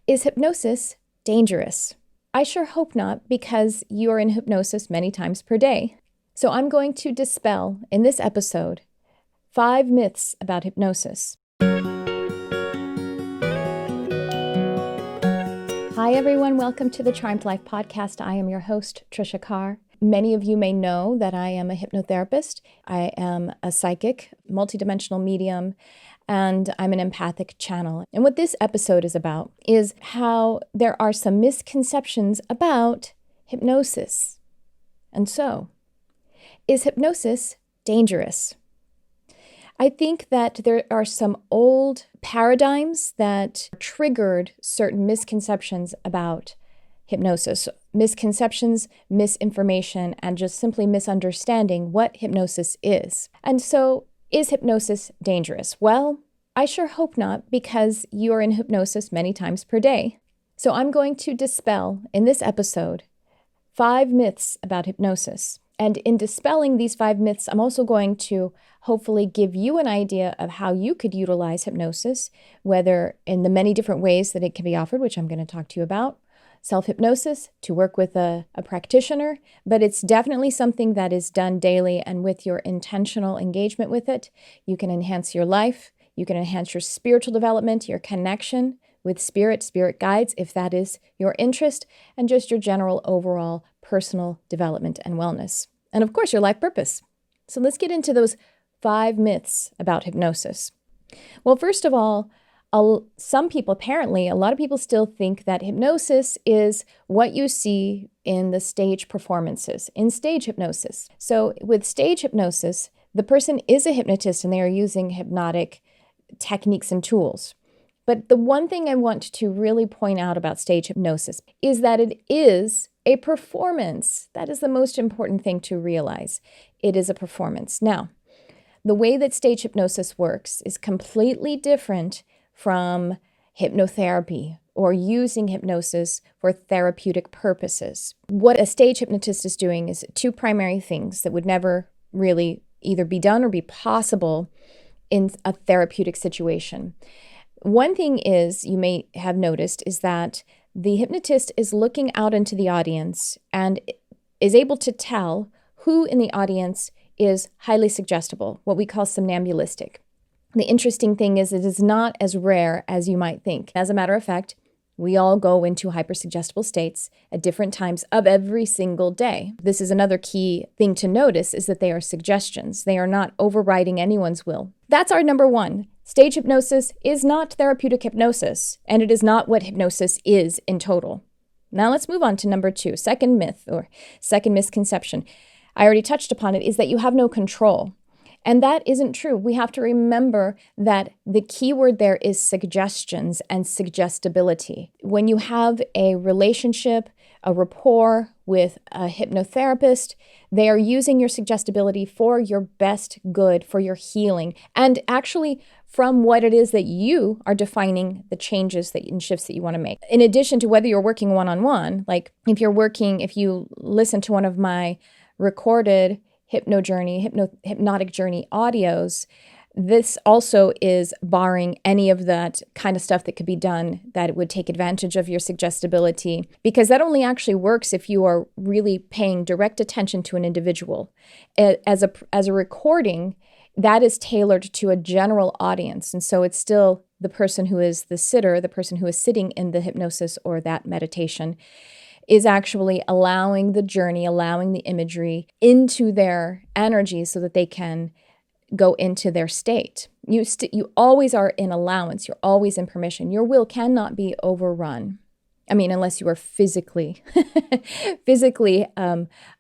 Is hypnosis dangerous? I sure hope not, because you are in hypnosis many times per day. So I'm going to dispel, in this episode, 5 myths about hypnosis. Hi everyone, welcome to the Triumph Life podcast. I am your host, Tricia Carr. Many of you may know that I am a hypnotherapist. I am a psychic, multidimensional medium, and I'm an empathic channel. And what this episode is about is how there are some misconceptions about hypnosis. And so, is hypnosis dangerous? I think that there are some old paradigms that triggered certain misconceptions about hypnosis. Misconceptions, misinformation, and just simply misunderstanding what hypnosis is. And so, is hypnosis dangerous? Well, I sure hope not, because you are in hypnosis many times per day. So I'm going to dispel, in this episode, 5 myths about hypnosis. And in dispelling these 5 myths, I'm also going to hopefully give you an idea of how you could utilize hypnosis, whether in the many different ways that it can be offered, which I'm going to talk to you about. Self-hypnosis, to work with a practitioner, but it's definitely something that is done daily, and with your intentional engagement with it, you can enhance your life, you can enhance your spiritual development, your connection with spirit guides, if that is your interest, and just your general overall personal development and wellness. And of course, your life purpose. So let's get into those 5 myths about hypnosis. Well, first of all, some people, apparently, a lot of people still think that hypnosis is what you see in the stage performances, in stage hypnosis. So with stage hypnosis, the person is a hypnotist and they are using hypnotic techniques and tools. But the one thing I want to really point out about stage hypnosis is that it is a performance. That is the most important thing to realize. It is a performance. Now, the way that stage hypnosis works is completely different from hypnotherapy or using hypnosis for therapeutic purposes. What a stage hypnotist is doing is 2 primary things that would never really either be done or be possible in a therapeutic situation. One thing is, you may have noticed, is that the hypnotist is looking out into the audience and is able to tell who in the audience is highly suggestible, what we call somnambulistic. The interesting thing is it is not as rare as you might think. As a matter of fact, we all go into hypersuggestible states at different times of every single day. This is another key thing to notice, is that they are suggestions. They are not overriding anyone's will. That's our number 1. Stage hypnosis is not therapeutic hypnosis, and it is not what hypnosis is in total. Now let's move on to number 2, second myth or second misconception. I already touched upon it, is that you have no control. And that isn't true. We have to remember that the key word there is suggestions and suggestibility. When you have a relationship, a rapport with a hypnotherapist, they are using your suggestibility for your best good, for your healing, and actually from what it is that you are defining the changes and shifts that you want to make. In addition to whether you're working one-on-one, like if you listen to one of my recorded hypnotic journey audios, this also is barring any of that kind of stuff that could be done that would take advantage of your suggestibility, because that only actually works if you are really paying direct attention to an individual. As a recording, that is tailored to a general audience, and so it's still the person who is the sitter, the person who is sitting in the hypnosis or that meditation, is actually allowing the journey, allowing the imagery into their energy so that they can go into their state. You always are in allowance. You're always in permission. Your will cannot be overrun. I mean, unless you are physically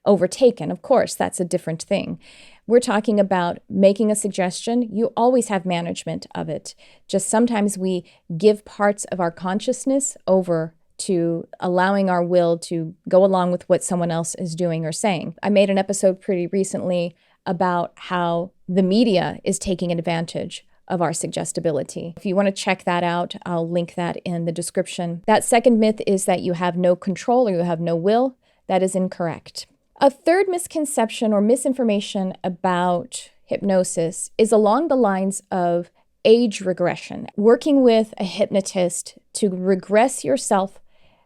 overtaken. Of course, that's a different thing. We're talking about making a suggestion. You always have management of it. Just sometimes we give parts of our consciousness over to allowing our will to go along with what someone else is doing or saying. I made an episode pretty recently about how the media is taking advantage of our suggestibility. If you want to check that out, I'll link that in the description. That second myth is that you have no control or you have no will. That is incorrect. A third misconception or misinformation about hypnosis is along the lines of age regression. Working with a hypnotist to regress yourself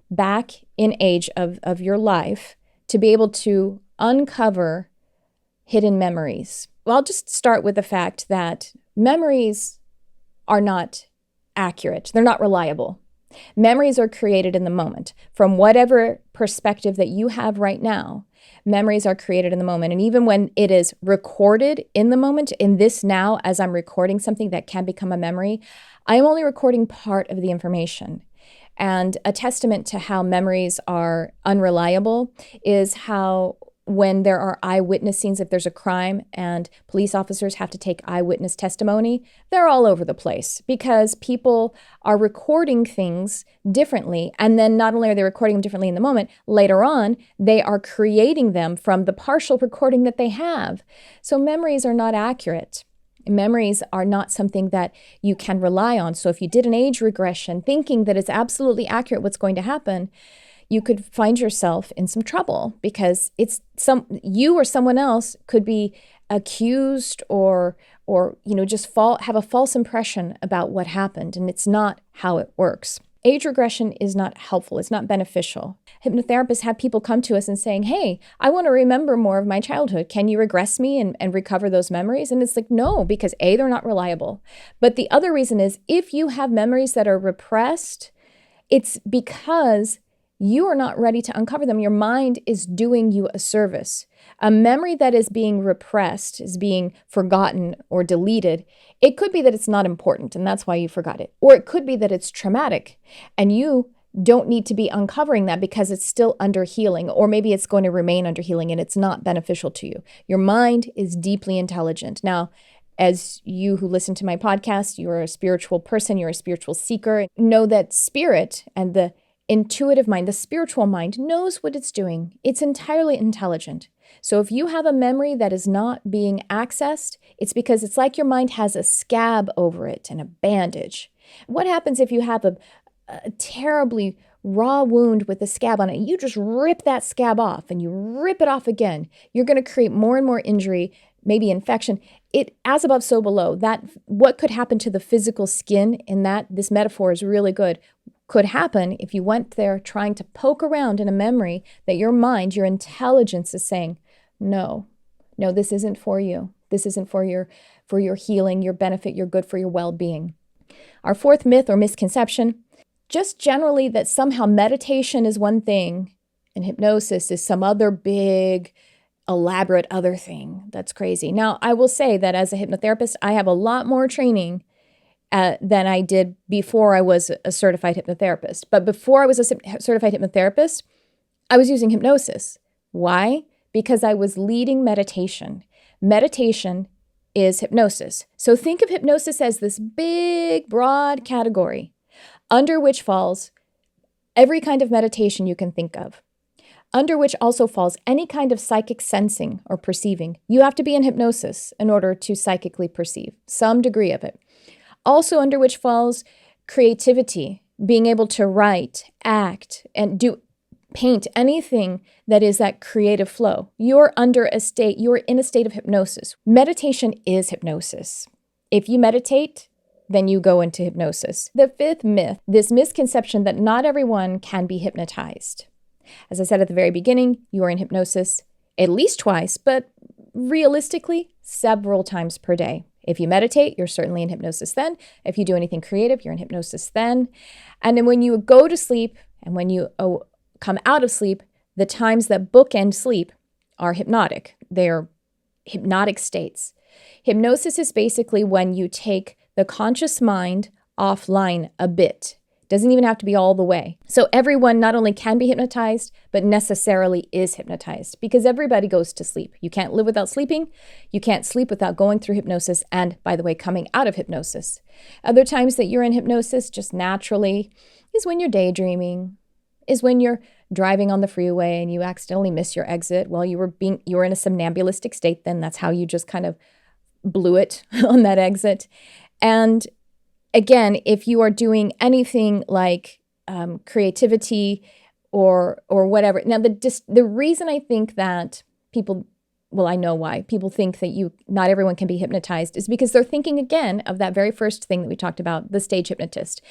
back in age of your life to be able to uncover hidden memories. Well, I'll just start with the fact that memories are not accurate. They're not reliable. Memories are created in the moment. From whatever perspective that you have right now, memories are created in the moment. And even when it is recorded in the moment, in this now, as I'm recording something that can become a memory, I am only recording part of the information. And a testament to how memories are unreliable is how when there are eyewitness scenes, if there's a crime and police officers have to take eyewitness testimony, they're all over the place because people are recording things differently. And then not only are they recording them differently in the moment, later on, they are creating them from the partial recording that they have. So memories are not accurate. Memories are not something that you can rely on. So if you did an age regression thinking that it's absolutely accurate what's going to happen, you could find yourself in some trouble because you or someone else could be accused or just have a false impression about what happened, and it's not how it works. Age regression is not helpful. It's not beneficial. Hypnotherapists have people come to us and saying, hey, I want to remember more of my childhood. Can you regress me and recover those memories? And it's like, no, because A, they're not reliable. But the other reason is if you have memories that are repressed, it's because you are not ready to uncover them. Your mind is doing you a service. A memory that is being repressed, is being forgotten or deleted, it could be that it's not important and that's why you forgot it. Or it could be that it's traumatic and you don't need to be uncovering that because it's still under healing, or maybe it's going to remain under healing and it's not beneficial to you. Your mind is deeply intelligent. Now, as you who listen to my podcast, you're a spiritual person, you're a spiritual seeker, know that spirit and the intuitive mind, the spiritual mind, knows what it's doing. It's entirely intelligent. So if you have a memory that is not being accessed, it's because it's like your mind has a scab over it and a bandage. What happens if you have a terribly raw wound with a scab on it? You just rip that scab off and you rip it off again. You're going to create more and more injury, maybe infection. It as above, so below. That what could happen to the physical skin in that, this metaphor is really good, could happen if you went there trying to poke around in a memory that your mind, your intelligence is saying, no, this isn't for you. This isn't for your healing, your benefit, your good, for your well-being. Our fourth myth or misconception, just generally that somehow meditation is one thing and hypnosis is some other big, elaborate other thing. That's crazy. Now, I will say that as a hypnotherapist, I have a lot more training than I did before I was a certified hypnotherapist. But before I was a certified hypnotherapist, I was using hypnosis. Why? Because I was leading meditation. Meditation is hypnosis. So think of hypnosis as this big, broad category under which falls every kind of meditation you can think of, under which also falls any kind of psychic sensing or perceiving. You have to be in hypnosis in order to psychically perceive some degree of it. Also under which falls creativity, being able to write, act, and paint, anything that is that creative flow. You're in a state of hypnosis. Meditation is hypnosis. If you meditate, then you go into hypnosis. The fifth myth, this misconception that not everyone can be hypnotized. As I said at the very beginning, you are in hypnosis at least twice, but realistically, several times per day. If you meditate, you're certainly in hypnosis then. If you do anything creative, you're in hypnosis then. And then when you go to sleep and when you come out of sleep, the times that bookend sleep are hypnotic. They are hypnotic states. Hypnosis is basically when you take the conscious mind offline a bit. Doesn't even have to be all the way. So everyone not only can be hypnotized, but necessarily is hypnotized because everybody goes to sleep. You can't live without sleeping. You can't sleep without going through hypnosis and, by the way, coming out of hypnosis. Other times that you're in hypnosis just naturally is when you're daydreaming, is when you're driving on the freeway and you accidentally miss your exit while you were in a somnambulistic state. Then that's how you just kind of blew it on that exit. And again, if you are doing anything like creativity or whatever. Now, the reason I think that people well, I know why people think that not everyone can be hypnotized, is because they're thinking again of that very first thing that we talked about, the stage hypnotist.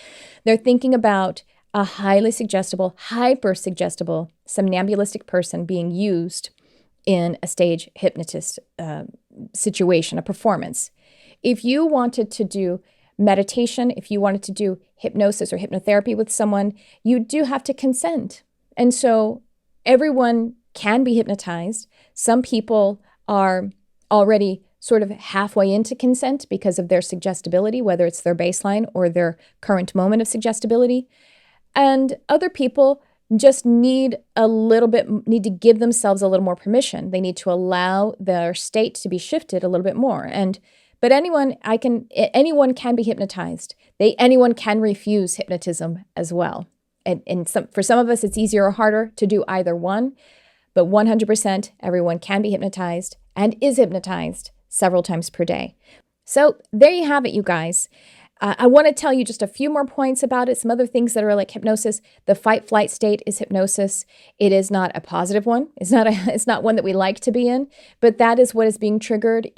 They're thinking about a highly suggestible, hyper suggestible, somnambulistic person being used in a stage hypnotist situation, a performance. If you wanted to do meditation, if you wanted to do hypnosis or hypnotherapy with someone, you do have to consent. And so everyone can be hypnotized. Some people are already sort of halfway into consent because of their suggestibility, whether it's their baseline or their current moment of suggestibility. And other people just need to give themselves a little more permission. They need to allow their state to be shifted a little bit more. But anyone can be hypnotized. Anyone can refuse hypnotism as well. And for some of us, it's easier or harder to do either one. But 100% everyone can be hypnotized and is hypnotized several times per day. So there you have it, you guys. I want to tell you just a few more points about it, some other things that are like hypnosis. The fight-flight state is hypnosis. It is not a positive one. It's not one that we like to be in, but that is what is being triggered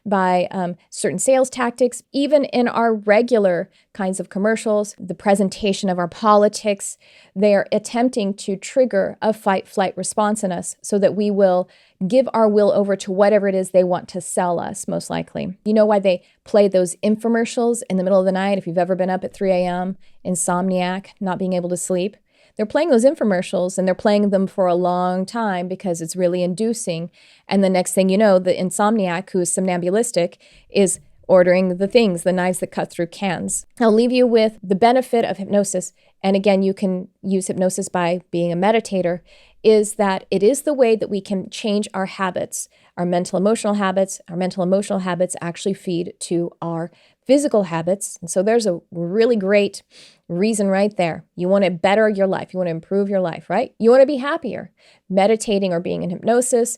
by certain sales tactics. Even in our regular kinds of commercials, the presentation of our politics, they are attempting to trigger a fight-flight response in us so that we will give our will over to whatever it is they want to sell us, most likely. You know why they play those infomercials in the middle of the night? If you've ever been up at 3 a.m., insomniac, not being able to sleep, they're playing those infomercials and they're playing them for a long time because it's really inducing. And the next thing you know, the insomniac who is somnambulistic is ordering the knives that cut through cans. I'll leave you with the benefit of hypnosis. And again, you can use hypnosis by being a meditator, is that it is the way that we can change our habits, our mental emotional habits. Our mental emotional habits actually feed to our physical habits. And so there's a really great reason right there. You want to better your life. You want to improve your life, right? You want to be happier. Meditating or being in hypnosis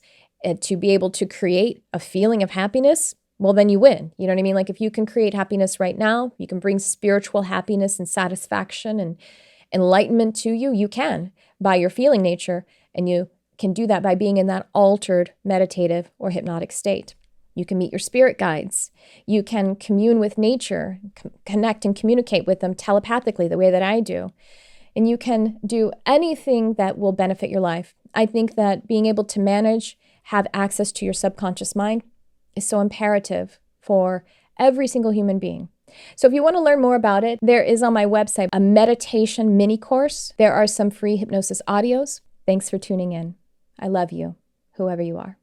to be able to create a feeling of happiness, well, then you win. You know what I mean? Like if you can create happiness right now, you can bring spiritual happiness and satisfaction and enlightenment to you. You can by your feeling nature, and you can do that by being in that altered meditative or hypnotic state. You can meet your spirit guides. You can commune with nature, connect and communicate with them telepathically the way that I do. And you can do anything that will benefit your life. I think that being able to manage, have access to your subconscious mind is so imperative for every single human being. So if you want to learn more about it, there is on my website a meditation mini course. There are some free hypnosis audios. Thanks for tuning in. I love you, whoever you are.